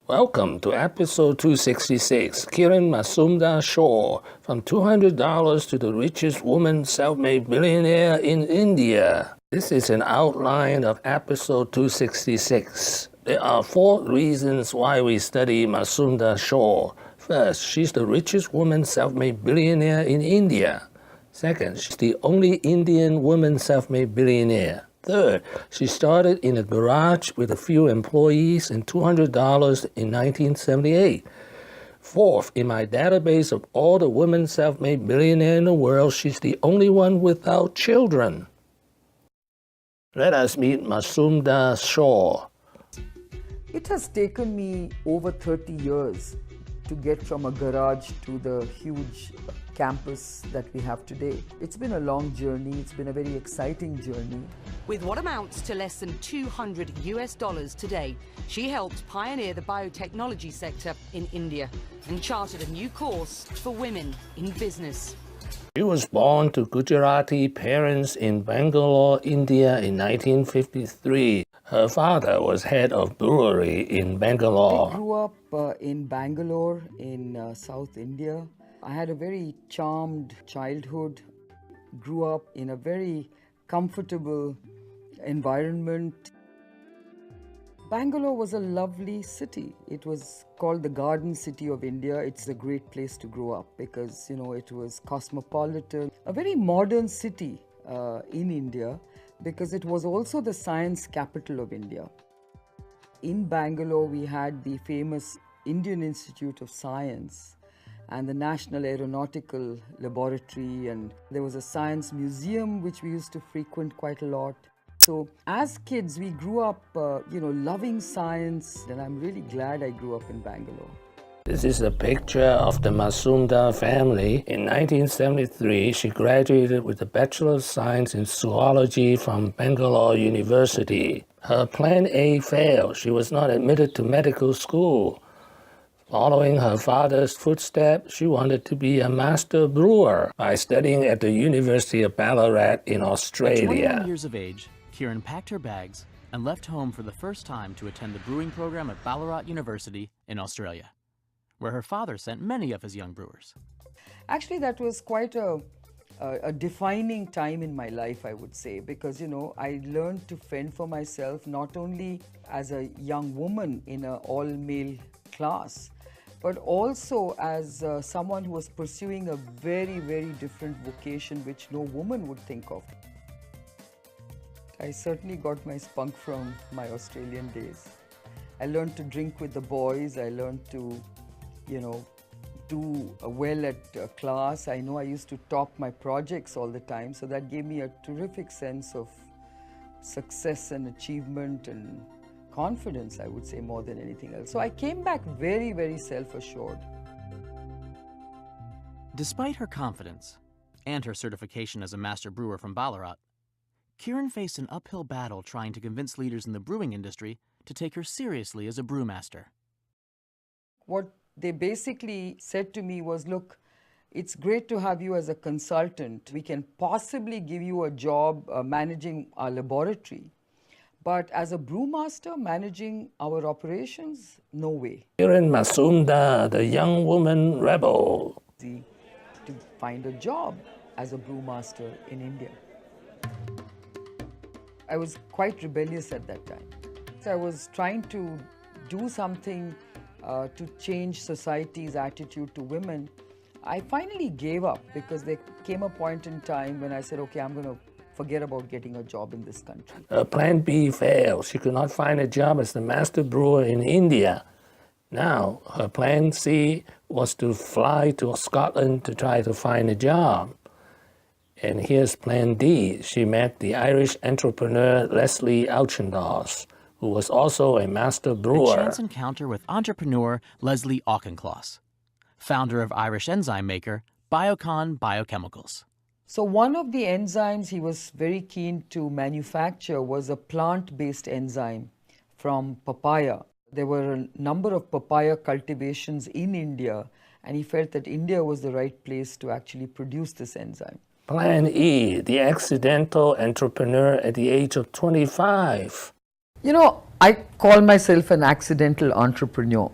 Welcome to episode 266, Kiran Mazumdar Shaw, from $200 to the richest woman self-made billionaire in India. This is an outline of episode 266. There are 4 reasons why we study Mazumdar Shaw. First, she's the richest woman self-made billionaire in India. Second, she's the only Indian woman self-made billionaire. Third, she started in a garage with a few employees and $200 in 1978. Fourth, in my database of all the women self-made billionaires in the world, she's the only one without children. Let us meet Mazumdar Shaw. It has taken me over 30 years to get from a garage to the huge campus that we have today. It's been a long journey. It's been a very exciting journey. With what amounts to less than $200 today, she helped pioneer the biotechnology sector in India and charted a new course for women in business. She was born to Gujarati parents in Bangalore, India in 1953. Her father was head of brewery in Bangalore. I grew up in Bangalore in South India. I had a very charmed childhood, grew up in a very comfortable environment. Bangalore was a lovely city. It was called the Garden City of India. It's a great place to grow up because, it was cosmopolitan, a very modern city in India because it was also the science capital of India. In Bangalore, we had the famous Indian Institute of Science and the National Aeronautical Laboratory, and there was a science museum which we used to frequent quite a lot. So as kids, we grew up, loving science, and I'm really glad I grew up in Bangalore. This is a picture of the Mazumdar family. In 1973, she graduated with a Bachelor of Science in Zoology from Bangalore University. Her Plan A failed. She was not admitted to medical school. Following her father's footsteps, she wanted to be a master brewer by studying at the University of Ballarat in Australia. At 21 years of age, Kiran packed her bags and left home for the first time to attend the brewing program at Ballarat University in Australia, where her father sent many of his young brewers. Actually, that was quite a defining time in my life, I would say, because, I learned to fend for myself not only as a young woman in an all-male class, but also as someone who was pursuing a very, very different vocation which no woman would think of. I certainly got my spunk from my Australian days. I learned to drink with the boys. I learned to, do well at class. I know I used to top my projects all the time, so that gave me a terrific sense of success and achievement and confidence, I would say, more than anything else. So I came back very, very self-assured. Despite her confidence and her certification as a master brewer from Ballarat, Kiran faced an uphill battle trying to convince leaders in the brewing industry to take her seriously as a brewmaster. What they basically said to me was, look, it's great to have you as a consultant. We can possibly give you a job managing our laboratory. But as a brewmaster managing our operations, no way. Kiran Mazumdar, the young woman rebel. To find a job as a brewmaster in India. I was quite rebellious at that time. So I was trying to do something to change society's attitude to women. I finally gave up because there came a point in time when I said, okay, I'm going to forget about getting a job in this country. Her Plan B failed. She could not find a job as the master brewer in India. Now, her Plan C was to fly to Scotland to try to find a job. And here's Plan D. She met the Irish entrepreneur Leslie Auchincloss, who was also a master brewer. A chance encounter with entrepreneur Leslie Auchincloss, founder of Irish enzyme maker Biocon Biochemicals. So one of the enzymes he was very keen to manufacture was a plant-based enzyme from papaya. There were a number of papaya cultivations in India, and he felt that India was the right place to actually produce this enzyme. Plan E, the accidental entrepreneur at the age of 25. You know, I call myself an accidental entrepreneur.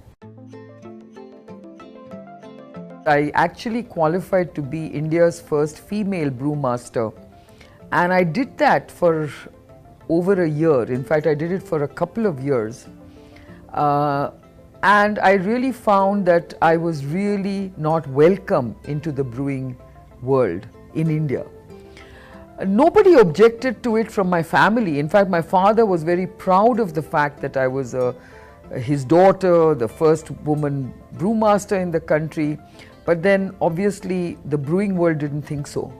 I actually qualified to be India's first female brewmaster, and I did that for over a year. In fact, I did it for a couple of years. And I really found that I was really not welcome into the brewing world in India. Nobody objected to it from my family. In fact, my father was very proud of the fact that I was his daughter, the first woman brewmaster in the country. But then obviously the brewing world didn't think so.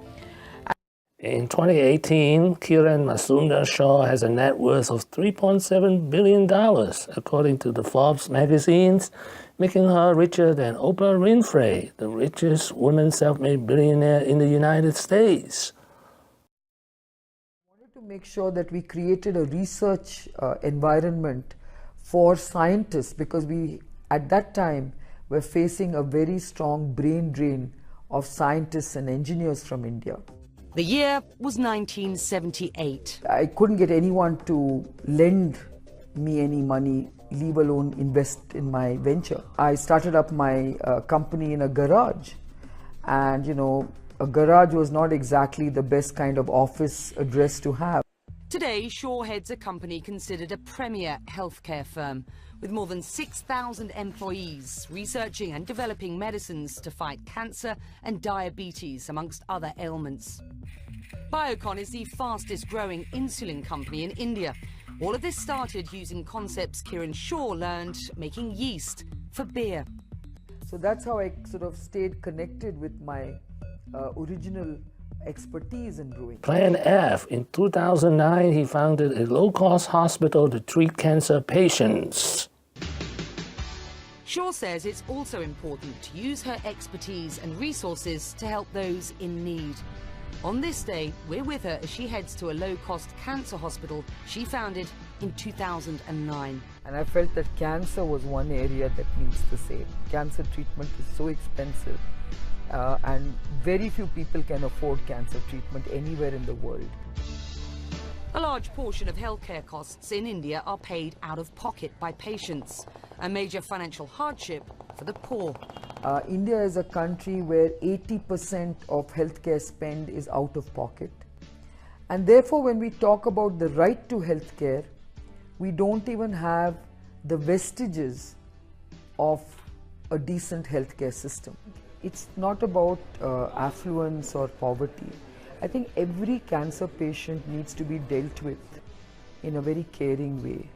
In 2018, Kiran Mazumdar Shaw has a net worth of $3.7 billion, according to the Forbes magazines, making her richer than Oprah Winfrey, the richest woman self-made billionaire in the United States. I wanted to make sure that we created a research environment for scientists, because we, at that time, were facing a very strong brain drain of scientists and engineers from India. The year was 1978. I couldn't get anyone to lend me any money, leave alone invest in my venture. I started up my company in a garage, and you know, a garage was not exactly the best kind of office address to have. Today, Shaw heads a company considered a premier healthcare firm with more than 6,000 employees researching and developing medicines to fight cancer and diabetes, amongst other ailments. Biocon is the fastest growing insulin company in India. All of this started using concepts Kiran Shaw learned making yeast for beer. So that's how I sort of stayed connected with my original expertise in brewing. Plan F. In 2009, he founded a low-cost hospital to treat cancer patients. Shaw says it's also important to use her expertise and resources to help those in need. On this day, we're with her as she heads to a low-cost cancer hospital she founded in 2009. And I felt that cancer was one area that needs the same. Cancer treatment is so expensive, and very few people can afford cancer treatment anywhere in the world. A large portion of healthcare costs in India are paid out of pocket by patients, a major financial hardship for the poor. India is a country where 80% of healthcare spend is out of pocket. And therefore, when we talk about the right to healthcare, we don't even have the vestiges of a decent healthcare system. It's not about affluence or poverty. I think every cancer patient needs to be dealt with in a very caring way,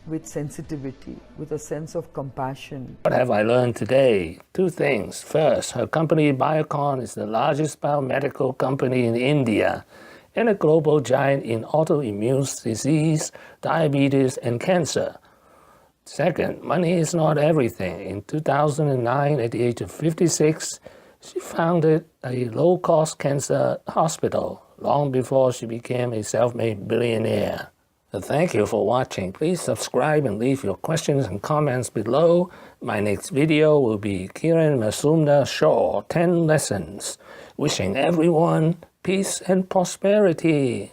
with sensitivity, with a sense of compassion. What have I learned today? Two things. First, her company Biocon is the largest biomedical company in India and a global giant in autoimmune disease, diabetes, and cancer. Second, money is not everything. In 2009, at the age of 56, she founded a low-cost cancer hospital long before she became a self-made billionaire. So thank you for watching. Please subscribe and leave your questions and comments below. My next video will be Kiran Mazumdar Shaw, 10 Lessons. Wishing everyone peace and prosperity.